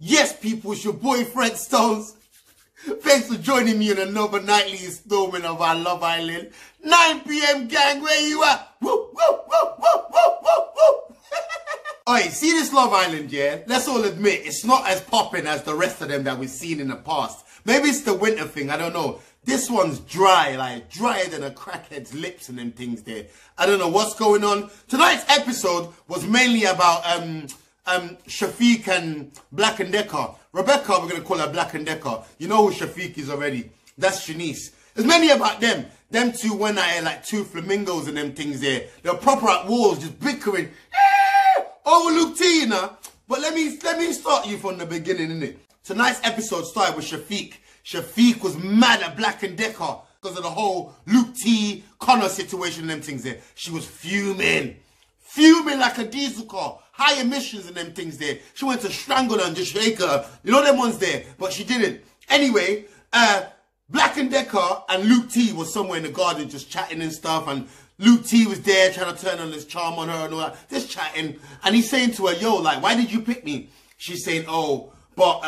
Yes, people, it's your boy Fred Stones. Thanks for joining me in another nightly installment of our Love Island. 9 PM gang, where you at? Woo, woo, woo, woo, woo, woo, woo. Alright, see this Love Island, yeah? Let's all admit, it's not as popping as the rest of them that we've seen in the past. Maybe it's the winter thing, I don't know. This one's dry, like drier than a crackhead's lips and them things there. I don't know what's going on. Tonight's episode was mainly about Shafiq and Black and Decker. Rebecca, we're going to call her Black and Decker. You know who Shafiq is already. That's Siannese. It's mainly about them. Them two went at it like two flamingos and them things there. They're proper at walls, just bickering. Over Luke T, you know. But let me start you from the beginning, innit? Tonight's episode started with Shafiq. Shafiq was mad at Black and Decker because of the whole Luke T, Connor situation and them things there. She was fuming. Fuming like a diesel car. High emissions and them things there. She went to strangle her and just shake her. You know them ones there. But she didn't. Anyway, Black and Decker and Luke T was somewhere in the garden just chatting and stuff. And Luke T was there trying to turn on his charm on her and all that. Just chatting. And he's saying to her, yo, like, why did you pick me? She's saying, oh, but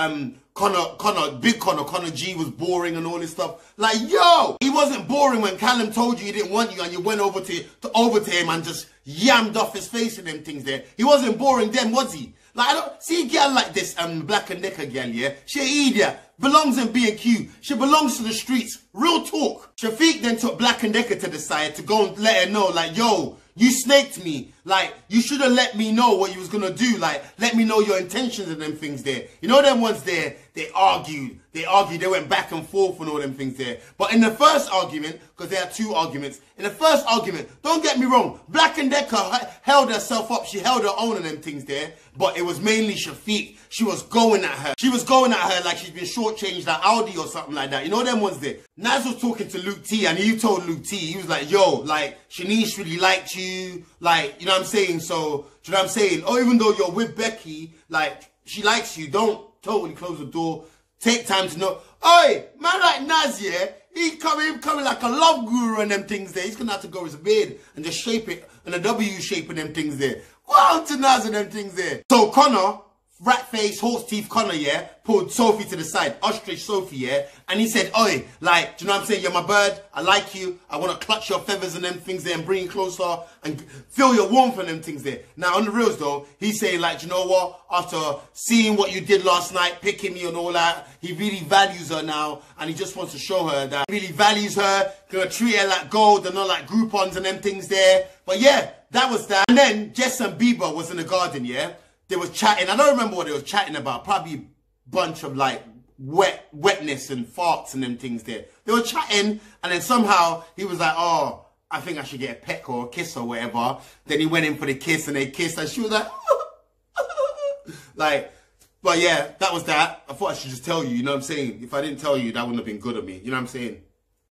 Connor G was boring and all this stuff. Like, yo, he wasn't boring when Callum told you he didn't want you and you went over to him and just yammed off his face and them things there. He wasn't boring then, was he? Like, I don't see a girl like this, Black and Decker girl, yeah? She an idiot. Belongs in B&Q. She belongs to the streets. Real talk. Shafiq then took Black and Decker to the side to go and let her know, like, yo, you snaked me. Like, you should have let me know what you was gonna do. Like, let me know your intentions and them things there. You know them ones there, they argued. They went back and forth and all them things there. But in the first argument, because there are two arguments, in the first argument, don't get me wrong, Black and Decker held herself up. She held her own and them things there. But it was mainly Shafiq. She was going at her. She was going at her like she's been shortchanged at Audi or something like that. You know them ones there. Naz was talking to Luke T and he told Luke T, he was like, yo, like, Siannese really liked you. Like, you know what I'm saying? So, you know what I'm saying? Oh, even though you're with Becky, like, she likes you. Don't totally close the door. Take time to know. Oi, man like Naz, yeah? He coming like a love guru and them things there. He's going to have to go his beard and just shape it in a W shape and them things there. Go out to Naz and them things there. So Connor, rat face, horse teeth Connor, yeah, pulled Sophie to the side, ostrich Sophie, yeah, and he said, oi, like, do you know what I'm saying? You're my bird, I like you, I want to clutch your feathers and them things there and bring you closer and feel your warmth and them things there. Now, on the reals though, he's saying, like, do you know what? After seeing what you did last night, picking me and all that, he really values her now, and he just wants to show her that he really values her, gonna treat her like gold and not like Groupons and them things there. But yeah, that was that. And then Jess and Bieber was in the garden, yeah? They was chatting. I don't remember what they was chatting about. Probably a bunch of like wetness and farts and them things there. They were chatting and then somehow he was like, oh, I think I should get a peck or a kiss or whatever. Then he went in for the kiss and they kissed and she was like, like, but yeah, that was that. I thought I should just tell you, you know what I'm saying? If I didn't tell you, that wouldn't have been good of me. You know what I'm saying?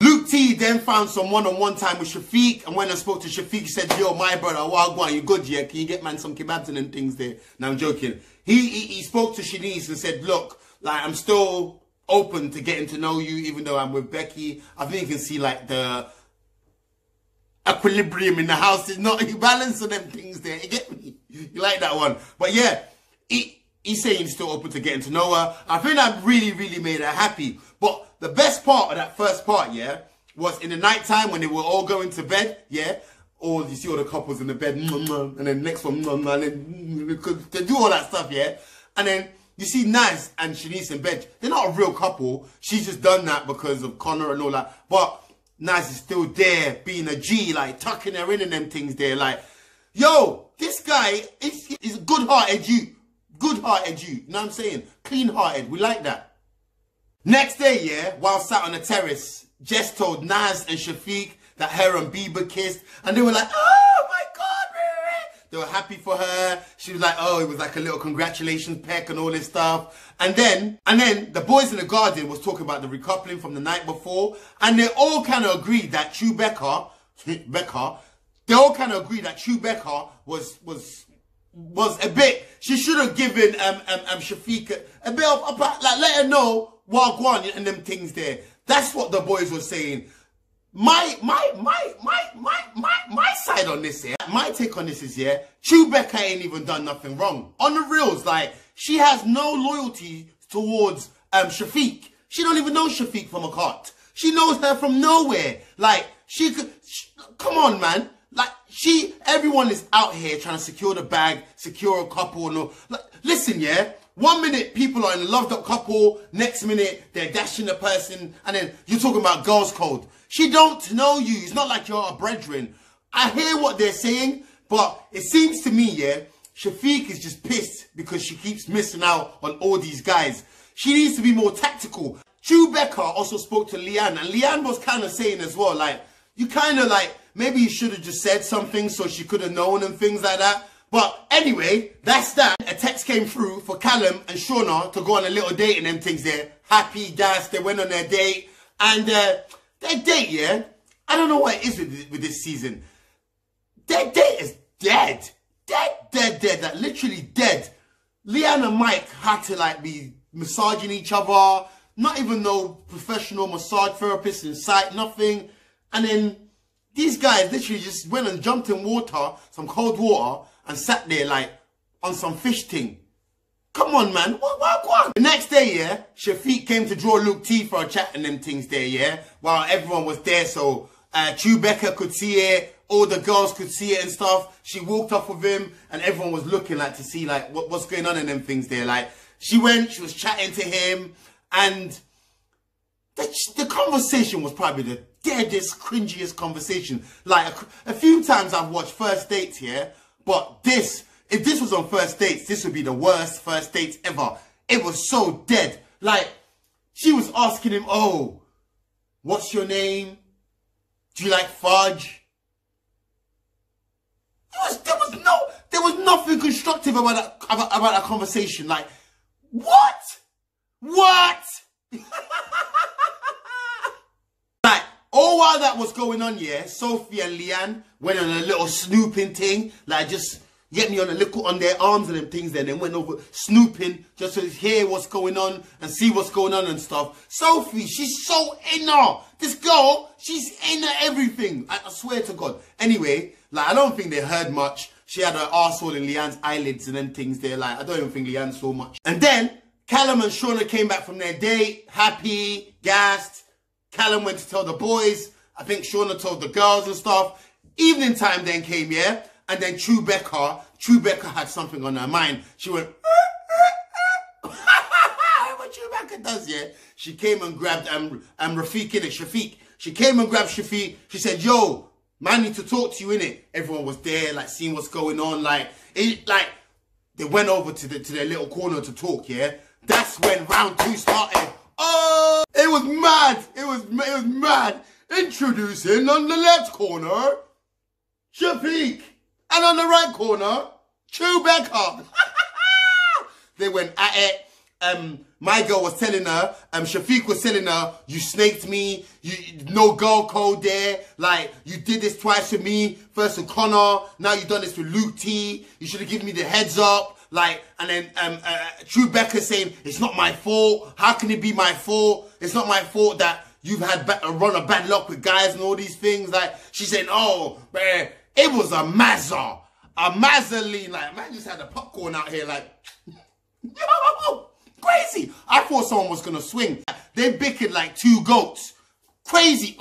Luke T then found some one-on-one time with Shafiq, and when I spoke to Shafiq, he said, yo, my brother, wagwan, you good, yeah? Can you get man some kebabs and them things there? Now I'm joking. He spoke to Siannese and said, look, like, I'm still open to getting to know you, even though I'm with Becky. I think you can see, like, the equilibrium in the house is not balanced on them things there. You get me? You like that one? But yeah, he's saying he's still open to getting to know her. I think that really, really made her happy. But the best part of that first part, yeah, was in the night time when they were all going to bed, yeah, or you see all the couples in the bed, and then next one, and then they do all that stuff, yeah, and then you see Naz and Siannese in bed. They're not a real couple. She's just done that because of Connor and all that. But Naz is still there, being a G, like tucking her in and them things there, like, yo, this guy is good-hearted you. Good-hearted you. You know what I'm saying? Clean-hearted. We like that. Next day, yeah, while sat on the terrace, Jess told Naz and Shafiq that her and Bieber kissed, and they were like, oh my God, they were happy for her. She was like, oh, it was like a little congratulations peck and all this stuff. And then the boys in the garden was talking about the recoupling from the night before, and they all kind of agreed that Becca, they all kind of agreed that Becca was a bit, she should have given Shafiq a bit of, like, let her know wagwan and them things there. That's what the boys were saying. My side on this here, my take on this is, yeah, Becca ain't even done nothing wrong. On the reals, like, she has no loyalty towards Shafiq. She don't even know Shafiq from a cart. She knows her from nowhere. Like, come on, man. Like, everyone is out here trying to secure the bag, secure a couple. No, like, listen, yeah. 1 minute people are in a loved up couple, next minute they're dashing the person, and then you're talking about girls code. She don't know you. It's not like you're a brethren. I hear what they're saying, but it seems to me, yeah, Shafiq is just pissed because she keeps missing out on all these guys. She needs to be more tactical. Becca also spoke to Leanne, and Leanne was kind of saying as well, like, you kind of like, maybe you should have just said something so she could have known and things like that. But anyway, that's that. A text came through for Callum and Shauna to go on a little date and them things there. Happy, gas, they went on their date. And their date, yeah, I don't know what it is with this season. Their date is dead. Dead. Like, literally dead. Leanne and Mike had to, like, be massaging each other. Not even no professional massage therapist in sight, nothing. And then these guys literally just went and jumped in water, some cold water, and sat there like on some fish thing. Come on, man. What? The next day, yeah, Shafiq came to draw Luke T for a chat and them things there, yeah, while everyone was there. So Becca could see it, all the girls could see it and stuff. She walked off with him, and everyone was looking like to see like what's going on in them things there. Like, she was chatting to him, and the conversation was probably the deadest, cringiest conversation. Like, a few times I've watched First Dates here, but if this was on First Dates, this would be the worst First Dates ever. It was so dead. Like, she was asking him, oh, what's your name? Do you like fudge? There was nothing constructive about that conversation. Like, what? Like, all while that was going on, yeah, Sophie and Leanne went on a little snooping thing, like, just get me on their arms and them things there, and then went over snooping just to hear what's going on and see what's going on and stuff. Sophie, she's so inner. This girl, she's inner everything. I swear to God. Anyway, like, I don't think they heard much. She had her arsehole in Leanne's eyelids and them things there. Like, I don't even think Leanne saw much. And then Callum and Shauna came back from their date, happy, gassed. Callum went to tell the boys. I think Shauna told the girls and stuff. Evening time then came, yeah? And then Becca had something on her mind. She went, what Becca does, yeah? She came and grabbed Rafiq, innit? Shafiq. She came and grabbed Shafiq. She said, yo, man, need to talk to you, innit? Everyone was there, like, seeing what's going on. Like, they went over to their little corner to talk, yeah? That's when round 2 started. Oh, it was mad. It was mad. Introducing on the left corner, Shafiq. And on the right corner, Becca. They went at it. My girl was telling her, Shafiq was telling her, you snaked me, no girl code there, like, you did this twice with me, first with Connor, now you've done this with Luke T, you should have given me the heads up, like, and then Becca saying, it's not my fault, how can it be my fault, it's not my fault that you've had a run of bad luck with guys and all these things, like, she's saying, oh, man, it was a mazzoline, like, man just had the popcorn out here, like, yo, crazy. I thought someone was going to swing. They bickered like 2 goats. Crazy.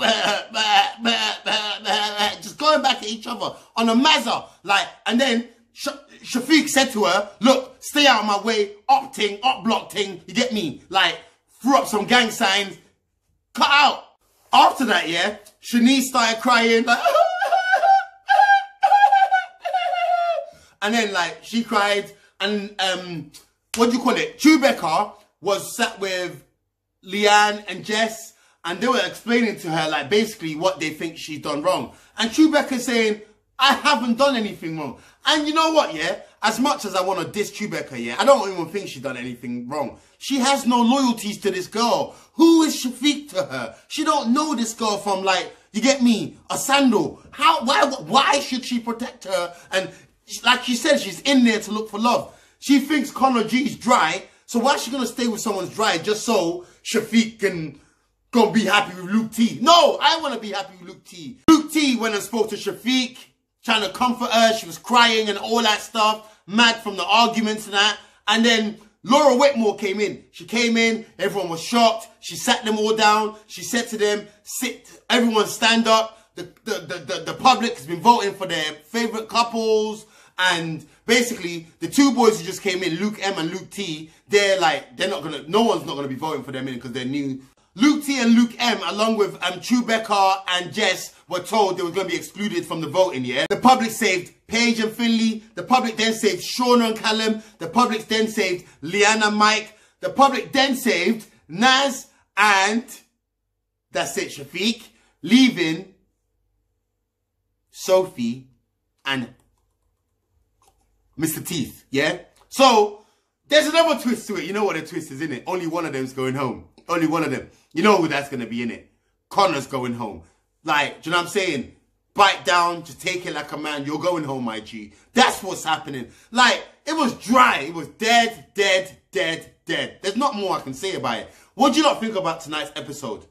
Just going back at each other on a mazza. Like, and then Shafiq said to her, look, stay out of my way, up block ting, you get me? Like, threw up some gang signs, cut out. After that, yeah, Siannese started crying, like, and then, like, she cried, and, what do you call it? Becca was sat with Leanne and Jess, and they were explaining to her, like, basically what they think she's done wrong. And Becca's saying, I haven't done anything wrong. And you know what, yeah? As much as I want to diss Becca, yeah, I don't even think she's done anything wrong. She has no loyalties to this girl. Who is Shafiq to her? She don't know this girl from, like, you get me, a sandal. Why should she protect her? And like she said, she's in there to look for love. She thinks Connor G is dry, so why is she going to stay with someone's dry just so Shafiq can go be happy with Luke T? No, I want to be happy with Luke T. Luke T went and spoke to Shafiq, trying to comfort her. She was crying and all that stuff, mad from the arguments and that. And then Laura Whitmore came in. She came in, everyone was shocked. She sat them all down. She said to them, sit, everyone stand up. The public has been voting for their favourite couples. And basically, the two boys who just came in, Luke M and Luke T, they're like, no one's not gonna be voting for them in because they're new. Luke T and Luke M, along with Chewbacca and Jess, were told they were going to be excluded from the voting, yeah? The public saved Paige and Finley. The public then saved Shauna and Callum. The public then saved Leanna, Mike. The public then saved Naz and, that's it, Shafiq, leaving Sophie and Mr. Teeth, yeah? So, there's another twist to it. You know what the twist is, innit? Only one of them's going home. Only one of them. You know who that's going to be, innit? Connor's going home. Like, do you know what I'm saying? Bite down, just take it like a man. You're going home, my G. That's what's happening. Like, it was dry. It was dead, dead, dead, dead. There's not more I can say about it. What do you not think about tonight's episode?